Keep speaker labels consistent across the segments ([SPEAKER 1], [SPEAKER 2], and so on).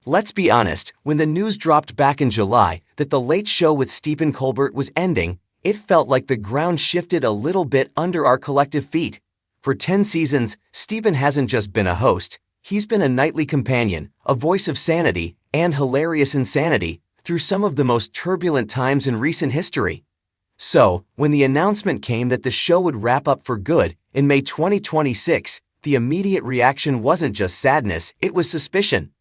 [SPEAKER 1] Let's be honest, when the news dropped back in July that The Late Show with Stephen Colbert was ending, it felt like the ground shifted a little bit under our collective feet. For 10 seasons, Stephen hasn't just been a host, he's been a nightly companion, a voice of sanity and hilarious insanity through some of the most turbulent times in recent history. So, when the announcement came that the show would wrap up for good in May 2026, the immediate reaction wasn't just sadness, it was suspicion.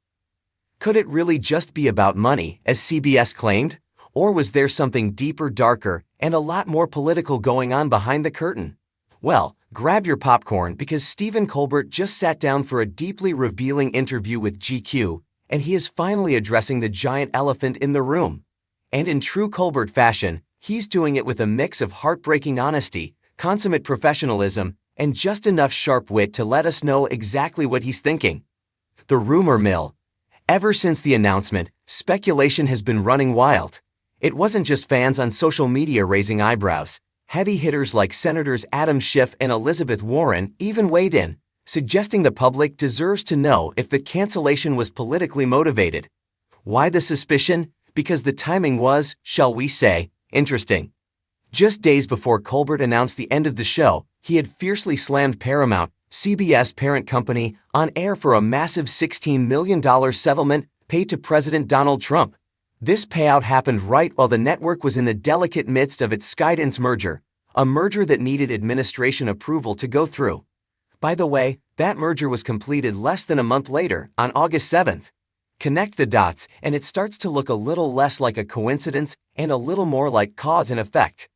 [SPEAKER 1] Could it really just be about money, as CBS claimed? Or was there something deeper, darker, and a lot more political going on behind the curtain? Well, grab your popcorn because Stephen Colbert just sat down for a deeply revealing interview with GQ, and he is finally addressing the giant elephant in the room. And in true Colbert fashion, he's doing it with a mix of heartbreaking honesty, consummate professionalism, and just enough sharp wit to let us know exactly what he's thinking. The rumor mill. Ever since the announcement, speculation has been running wild. It wasn't just fans on social media raising eyebrows. Heavy hitters like Senators Adam Schiff and Elizabeth Warren even weighed in, suggesting the public deserves to know if the cancellation was politically motivated. Why the suspicion? Because the timing was, shall we say, interesting. Just days before Colbert announced the end of the show, he had fiercely slammed Paramount, CBS parent company, on air for a massive $16 million settlement paid to President Donald Trump. This payout happened right while the network was in the delicate midst of its Skydance merger, a merger that needed administration approval to go through. By the way, that merger was completed less than a month later, on August 7th. Connect the dots, and it starts to look a little less like a coincidence and a little more like cause and effect.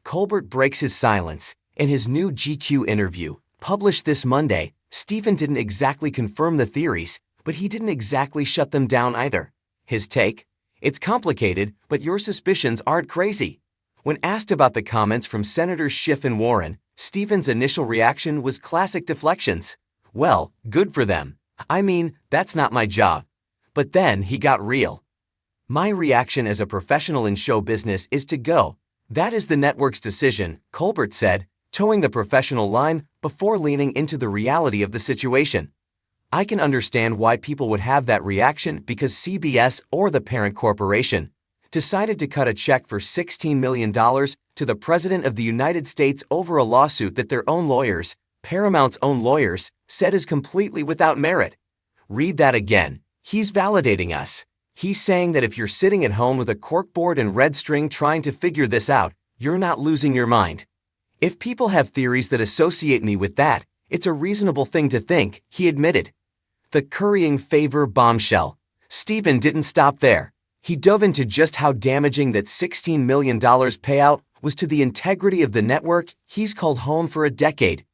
[SPEAKER 1] Colbert breaks his silence. In his new GQ interview, published this Monday, Stephen didn't exactly confirm the theories, but he didn't exactly shut them down either. His take? It's complicated, but your suspicions aren't crazy. When asked about the comments from Senators Schiff and Warren, Stephen's initial reaction was classic deflections. Well, good for them. I mean, that's not my job. But then he got real. My reaction as a professional in show business is to go. That is the network's decision, Colbert said, towing the professional line before leaning into the reality of the situation. I can understand why people would have that reaction because CBS, or the parent corporation, decided to cut a check for $16 million to the President of the United States over a lawsuit that their own lawyers, Paramount's own lawyers, said is completely without merit. Read that again. He's validating us. He's saying that if you're sitting at home with a corkboard and red string trying to figure this out, you're not losing your mind. If people have theories that associate me with that, it's a reasonable thing to think, he admitted. The currying favor bombshell. Stephen didn't stop there. He dove into just how damaging that $16 million payout was to the integrity of the network he's called home for a decade.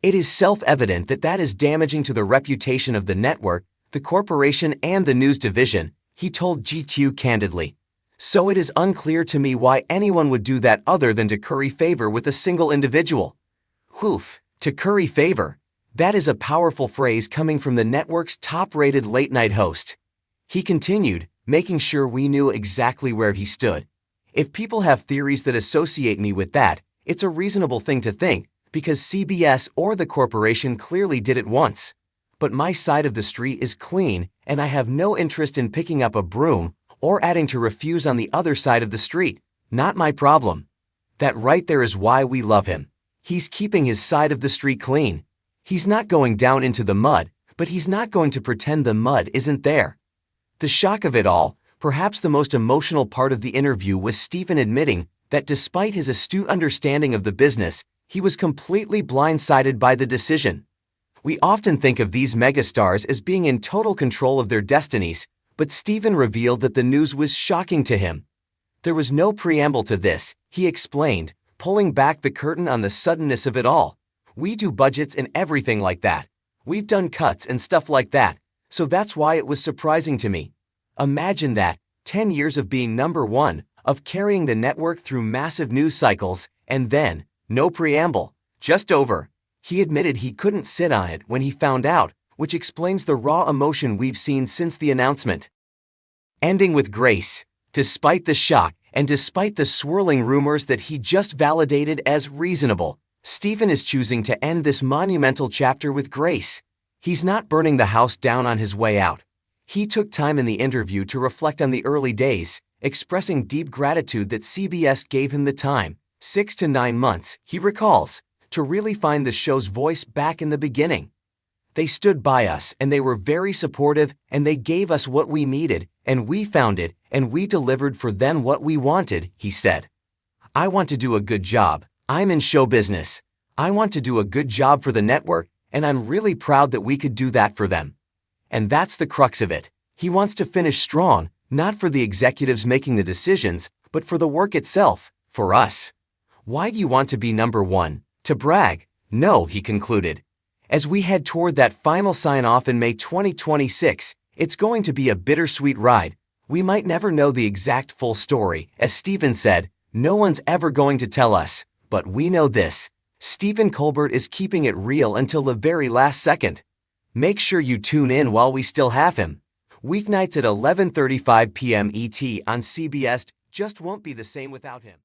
[SPEAKER 1] It is self-evident that that is damaging to the reputation of the network, the corporation, and the news division, he told GQ candidly. So it is unclear to me why anyone would do that other than to curry favor with a single individual. Whoof, to curry favor. That is a powerful phrase coming from the network's top-rated late-night host. He continued, making sure we knew exactly where he stood. If people have theories that associate me with that, it's a reasonable thing to think, because CBS or the corporation clearly did it once. But my side of the street is clean, and I have no interest in picking up a broom or adding to refuse on the other side of the street. Not my problem. That right there is why we love him. He's keeping his side of the street clean. He's not going down into the mud, but he's not going to pretend the mud isn't there. The shock of it all, perhaps the most emotional part of the interview, was Stephen admitting that despite his astute understanding of the business, he was completely blindsided by the decision. We often think of these megastars as being in total control of their destinies, but Stephen revealed that the news was shocking to him. There was no preamble to this, he explained, pulling back the curtain on the suddenness of it all. We do budgets and everything like that. We've done cuts and stuff like that, so that's why it was surprising to me. Imagine that, 10 years of being number one, of carrying the network through massive news cycles, and then, no preamble, just over. He admitted he couldn't sit on it when he found out, which explains the raw emotion we've seen since the announcement. Ending with grace. Despite the shock, and despite the swirling rumors that he just validated as reasonable, Stephen is choosing to end this monumental chapter with grace. He's not burning the house down on his way out. He took time in the interview to reflect on the early days, expressing deep gratitude that CBS gave him the time, 6 to 9 months, he recalls, to really find the show's voice back in the beginning. They stood by us and they were very supportive and they gave us what we needed and we found it and we delivered for them what we wanted, he said. I want to do a good job. I'm in show business. I want to do a good job for the network and I'm really proud that we could do that for them. And that's the crux of it. He wants to finish strong, not for the executives making the decisions, but for the work itself, for us. Why do you want to be number one? To brag? No, he concluded. As we head toward that final sign-off in May 2026, it's going to be a bittersweet ride. We might never know the exact full story. As Stephen said, no one's ever going to tell us. But we know this. Stephen Colbert is keeping it real until the very last second. Make sure you tune in while we still have him. Weeknights at 11:35 p.m. ET on CBS just won't be the same without him.